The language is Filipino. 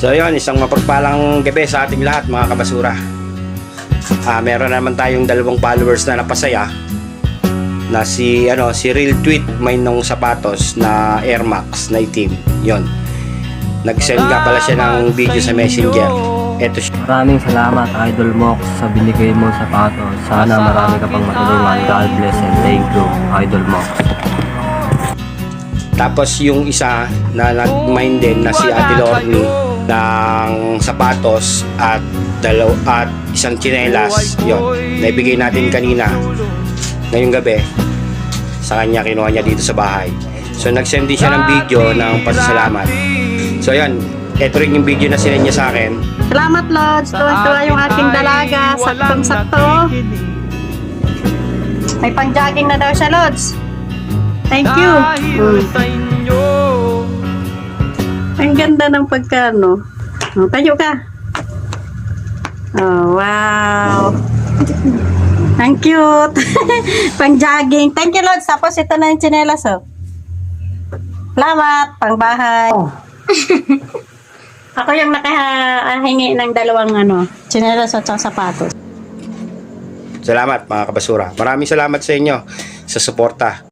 So yun, isang mapagpalang gabi sa ating lahat mga kabasura. Meron naman tayong 2 followers na napasaya na si Real Tweet may nung sapatos na Air Max na itim. Yun. Nag-send nga pala siya ng video sa Messenger. Eto siya. Maraming salamat Idol Mox sa binigay mong sapatos. Sana marami ka pang matulungan. God bless and thank you Idol Mox. Tapos yung isa na nag-mind din na si Ate Lorny ng sapatos at isang tsinelas, yun, naibigay natin kanina ngayong gabi sa kanya, kinuha niya dito sa bahay. So nag-send din siya ng video ng pasasalamat. So yan, eto rin yung video na sinend niya sa akin. Salamat Lods, tuwa yung aking dalaga, saktong-sakto. May pang-jogging na daw siya Lods. Thank you. Ang ganda ng pagkano. Tayo ka. Oh, wow. Ang cute. Pang-jogging. Thank you, Lods. Tapos ito na yung tsinelas, oh. Salamat. Pang-bahay. Ako yung nakahingi ng 2 tsinelas at sapatos. Salamat mga kabasura. Maraming salamat sa inyo sa suporta.